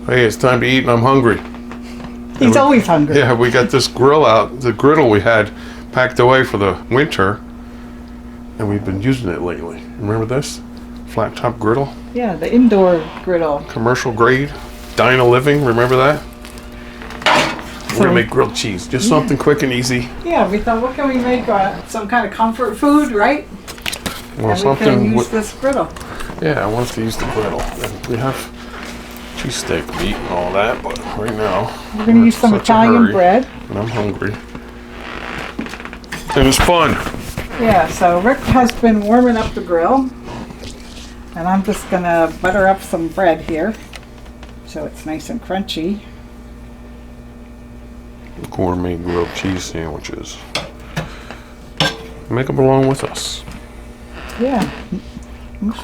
Hey, it's time to eat and I'm hungry. He's always hungry. Yeah, we got this grill out, the griddle we had packed away for the winter, and we've been using it lately. Remember this? Flat top griddle? Yeah, the indoor griddle. Commercial grade. Dyna-Living, remember that? We're gonna make grilled cheese. Just something quick and easy. Yeah, we thought, what can we make? Some kind of comfort food, right? Well, and we can use this griddle. Yeah, I wanted to use the griddle. And we have cheesesteak meat and all that, but right now we're gonna use some Italian bread. And I'm hungry. And it's fun. Yeah, so Rick has been warming up the grill, and I'm just gonna butter up some bread here so it's nice and crunchy. Gourmet grilled cheese sandwiches. Make them along with us. Yeah,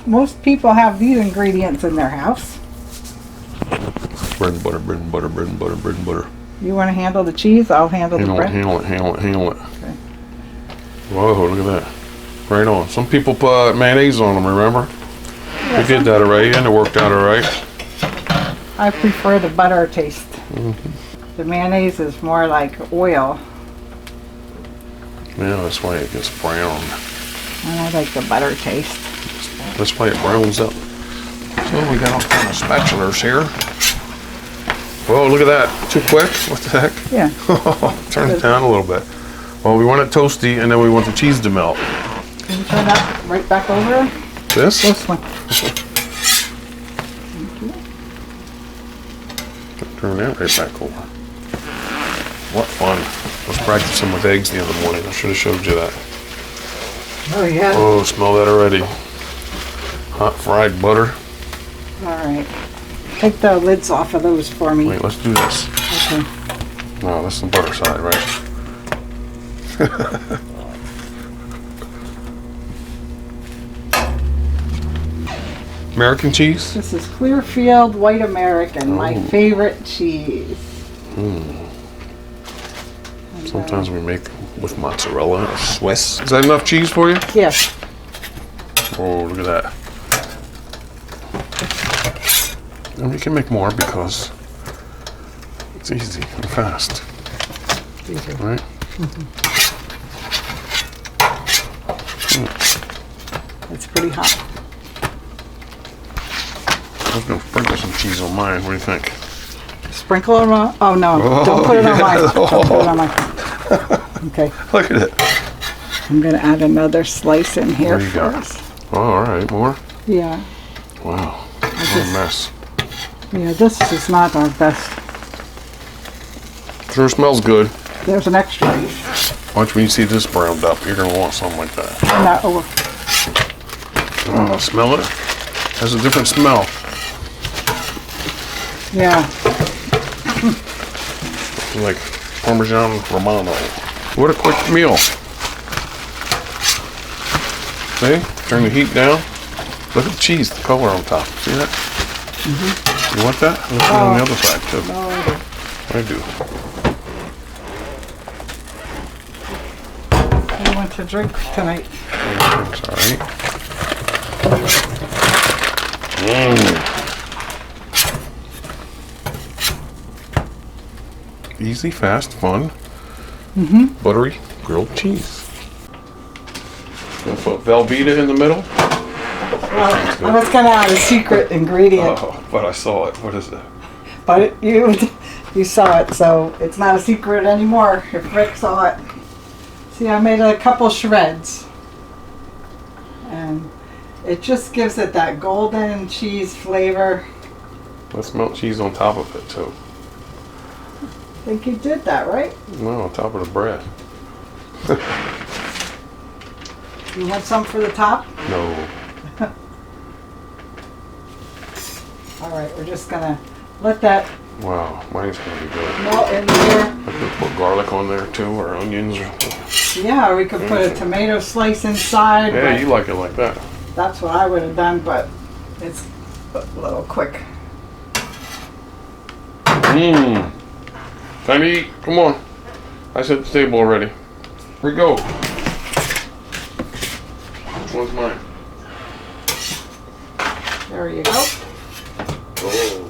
most people have these ingredients in their house. Bread and butter, bread and butter, bread and butter, bread and butter. You want to handle the cheese? I'll handle the bread. Handle it. Okay. Whoa, look at that. Right on. Some people put mayonnaise on them, remember? Yeah, we did that already and it worked out alright. I prefer the butter taste. Mm-hmm. The mayonnaise is more like oil. Yeah, that's why it gets brown. And I like the butter taste. That's why it browns up. So we got all kind of spatulas here. Whoa, look at that. Too quick? What the heck? Yeah. Turn it down a little bit. Well, we want it toasty and then we want the cheese to melt. Can you turn that right back over? This? This one. Turn that right back over. What fun. I was practicing with eggs the other morning. I should have showed you that. Oh, yeah. Oh, smell that already. Hot fried butter. All right. Take the lids off of those for me. Wait, let's do this. Okay. No, that's the butter side, right? American cheese? This is Clearfield White American, my favorite cheese. Sometimes we make with mozzarella or Swiss. Is that enough cheese for you? Yes. Oh, look at that. And we can make more because it's easy and fast. Easy. Right? It's pretty hot. I was going to sprinkle some cheese on mine. What do you think? Sprinkle it on? Oh, no. Don't put it on mine. Don't put it on mine. Okay. Look at it. I'm going to add another slice in here What do you got? first. Oh, all right. More? Yeah. Wow. What a mess. Yeah, this is not our best. Sure smells good. There's an extra piece. Watch when you see this browned up. You're going to want something like that. Not over. Oh, smell it? Has a different smell. Yeah. Like Parmesan Romano. What a quick meal. See? Turn the heat down. Look at the cheese, the color on top. See that? You want that? Let's put it on the other side too. No, I do. I want to drink tonight. That's alright. Easy, fast, fun. Buttery grilled cheese. Gonna put Velveeta in the middle. Well, I was going to add a secret ingredient, Oh, but I saw it. What is it? but you saw it, so it's not a secret anymore if Rick saw it. See, I made a couple shreds, and it just gives it that golden cheese flavor. Let's melt cheese on top of it too. I think you did that, right? No, on top of the bread. You want some for the top? No. All right, we're just going to let that Wow, mine's gonna be good. melt in here. I could put garlic on there too, or onions. Yeah, we could put a tomato slice inside. Yeah, but you like it like that. that's what I would have done, but it's a little quick. Mmm. Time to eat. Come on. I set the table already. Here we go. Which one's mine? There you go. Oh.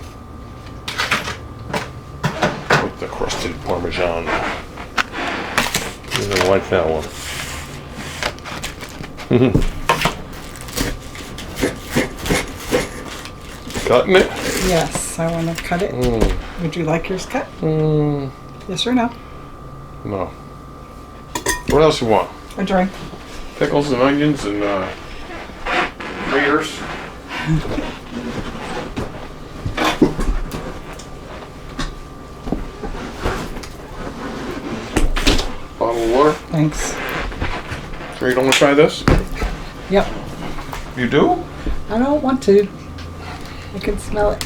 Parmesan. You're gonna like that one. Cutting it? Yes, I want to cut it. Would you like yours cut? Yes or no? No. What else you want? A drink. Pickles and onions and fritters. Bottle of water. Thanks. Are you gonna try this? Yep. You do? I don't want to. I can smell it.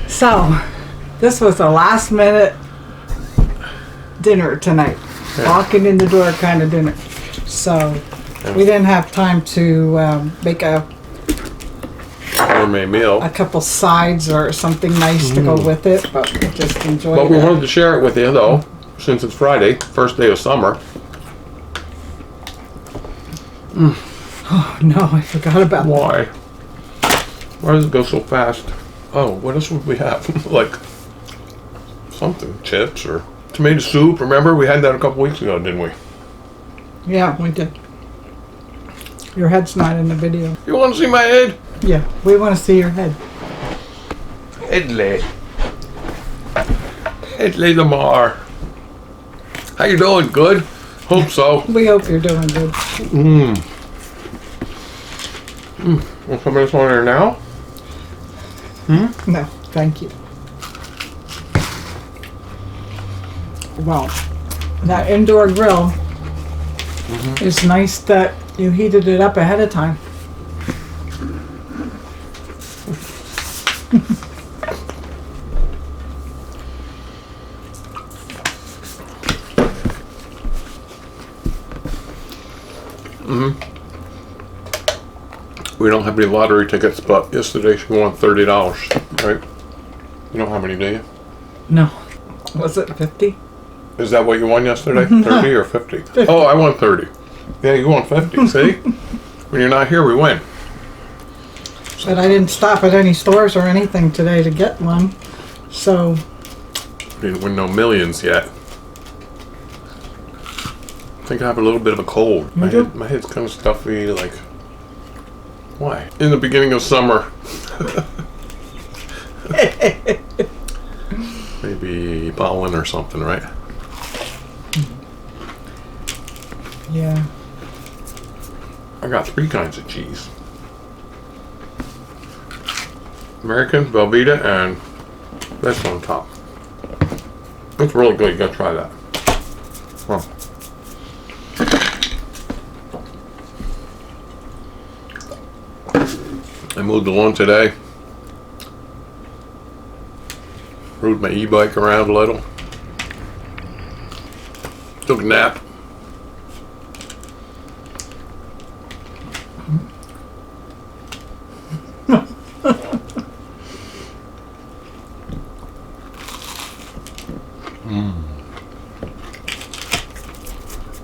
So, this was a last minute dinner tonight. Yeah. Walking in the door kind of dinner. So, we didn't have time to make a Gourmet meal. couple sides or something nice to go with it, but we just enjoyed But we it. wanted to share it with you though, since it's Friday, first day of summer. Oh no, I forgot about that. Why? Why does it go so fast? Oh, what else would we have? Like something, chips or tomato soup. Remember, we had that a couple weeks ago, didn't we? Yeah, we did. Your head's not in the video. You want to see my head? Yeah, we want to see your head. Headley. Headley Lamar. How you doing? Good? Hope so. We hope you're doing good. Want some of this on there now? No, thank you. Well, that indoor grill is nice that you heated it up ahead of time. We don't have any lottery tickets, but yesterday she won $30, right? You don't have any, do you? No. Was it 50? Is that what you won yesterday? 30 or 50? Oh, I won 30. Yeah, you won 50, see? When you're not here, we win. But I didn't stop at any stores or anything today to get one. So, Didn't win no millions yet. I think I have a little bit of a cold. My head's kind of stuffy, like... Why? In the beginning of summer. Maybe pollen or something, right? yeah. I got 3 kinds of cheese. American, Velveeta, and this on top. It's really good. You gotta try that. Well. I mowed the lawn today. Rode my e-bike around a little. Took a nap.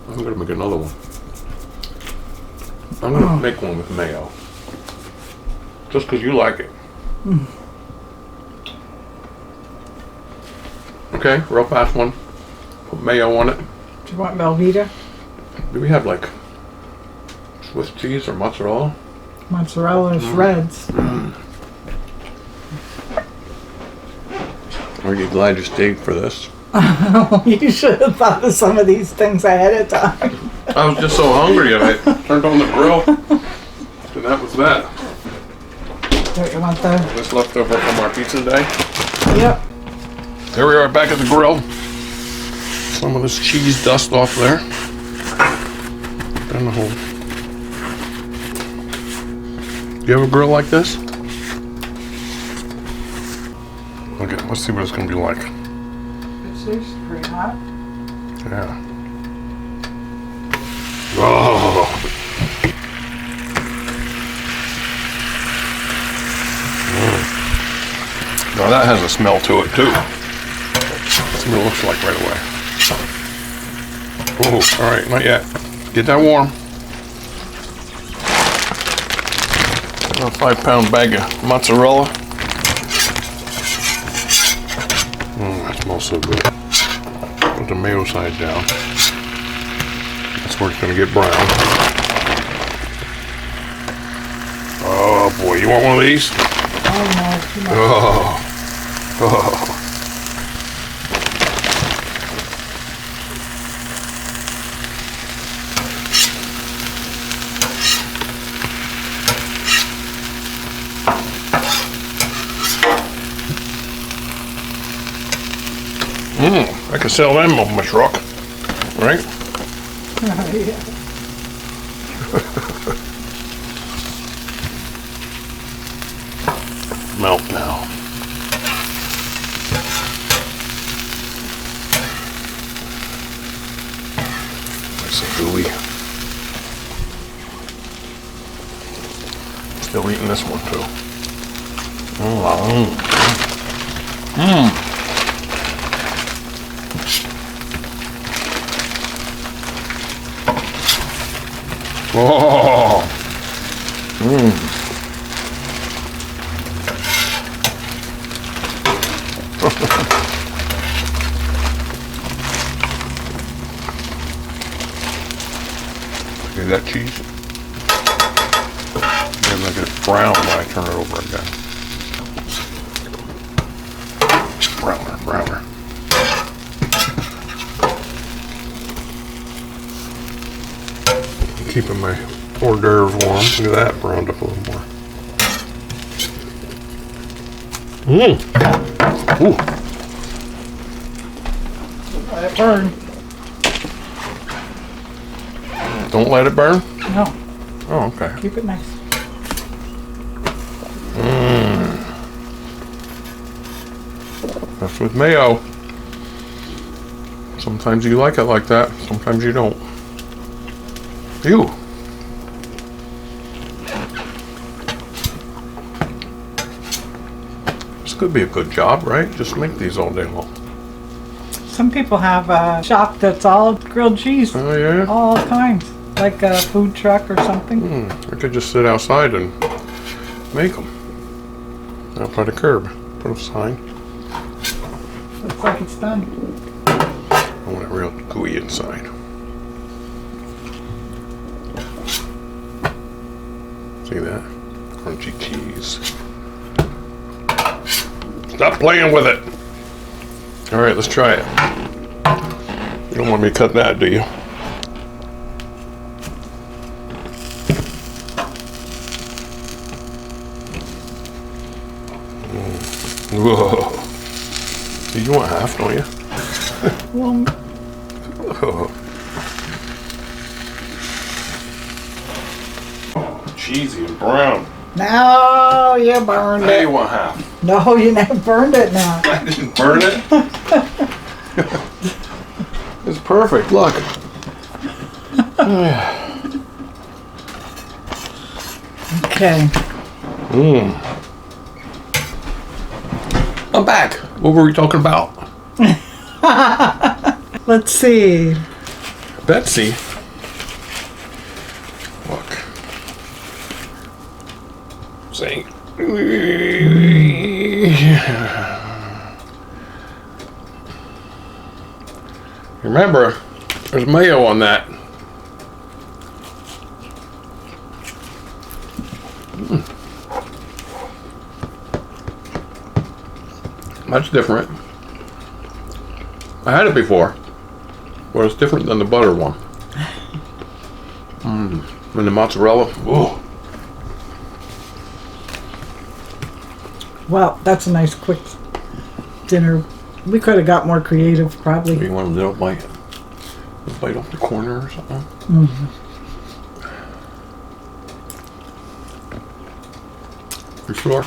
I'm gonna make another one. I'm gonna make one with mayo. Just because you like it. Okay, real fast one. Put mayo on it. Do you want Velveeta? Do we have like Swiss cheese or mozzarella? Mozzarella shreds. Are you glad you stayed for this? You should have thought of some of these things ahead of time. I was just so hungry and I turned on the grill. And that was that. Don't you want the... This leftover from our pizza day. Yep. Here we are back at the grill. Some of this cheese dust off there. And the whole. Do you have a grill like this? Okay, let's see what it's gonna be like. It's pretty hot. Yeah. Oh. Now that has a smell to it too. That's what it looks like right away. Oh, all right, not yet. Get that warm. A 5-pound bag of mozzarella. That smells so good. Put the mayo side down. That's where it's going to get brown. Oh boy, you want one of these? Oh no, too much. Oh. I can sell them on my truck, right? Yeah. Melt now. Nice and gooey. Still eating this one too. Oh. Look at that cheese. Maybe I get it brown when I turn it over again. Browner, browner. Keeping my hors d'oeuvres warm. Look at that, browned up a little more. Ooh. Let it burn. Don't let it burn? No, Oh, okay. keep it nice. That's with mayo. Sometimes you like it like that, sometimes you don't. Ew. This could be a good job, right? Just make these all day long. Some people have a shop that's all grilled cheese. Oh, yeah? All kinds. Like a food truck or something. I could just sit outside and make them. Out by the curb. Put a sign. Looks like it's done. I want it real gooey inside. See that? Crunchy cheese. Stop playing with it. All right, let's try it. You don't want me to cut that, do you? Whoa. You want half, don't you? Well, Oh, cheesy and brown. now you burned Now you it. want half. No, you never burned it now. I didn't burn it. It's perfect. Look. Okay. I'm back. What were we talking about? Let's see. Betsy. Look. Saying. Remember, there's mayo on that. That's different. I had it before, but it's different than the butter one. And the mozzarella. Ooh. Well, that's a nice quick dinner. We could have got more creative, probably. You want a little bite off the corner or something? You sure?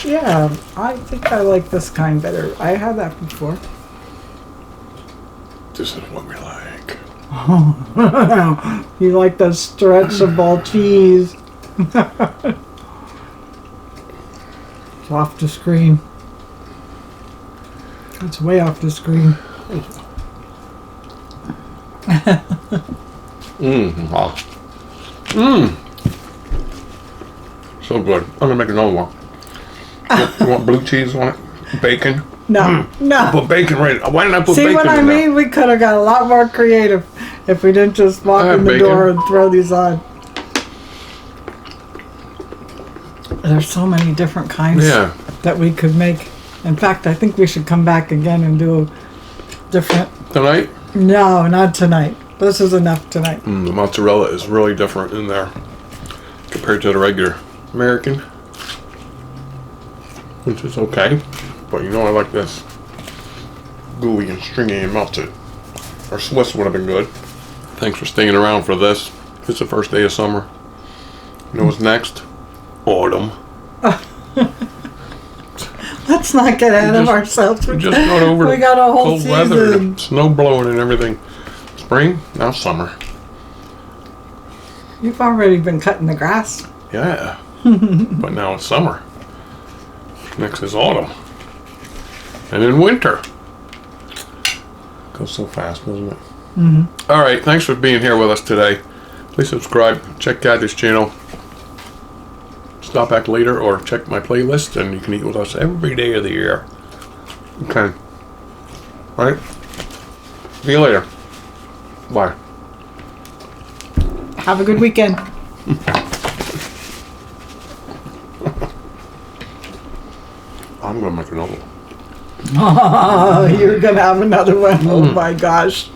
Yeah, I think I like this kind better. I had that before. This is what we like. You like the stretchable cheese. It's off the screen. It's way off the screen. Wow. So good. I'm gonna make another one. You want blue cheese on it? Bacon? No, no. Put bacon right. Why didn't I put See bacon what I in there? mean? We could have got a lot more creative if we didn't just walk I have in the bacon. door and throw these on. There's so many different kinds Yeah. that we could make. In fact, I think we should come back again and do different. Tonight? No, not tonight. This is enough tonight. The mozzarella is really different in there compared to the regular American, which is okay. But you know I like this gooey and stringy and melted. Our Swiss would have been good. Thanks for staying around for this. It's the first day of summer. You know what's next? Autumn. Let's not get ahead of ourselves. We just got over We the got a whole cold weather, season. and snow blowing and everything. Spring, now summer. You've already been cutting the grass. Yeah. But now it's summer. Next is autumn. And then winter. Goes so fast, doesn't it? Mm-hmm. All right, thanks for being here with us today. Please subscribe, check out this channel. Stop back later or check my playlist, and you can eat with us every day of the year. Okay. All right. See you later. Bye. Have a good weekend. I'm gonna make another one. Oh, you're going to have another one. Oh my gosh.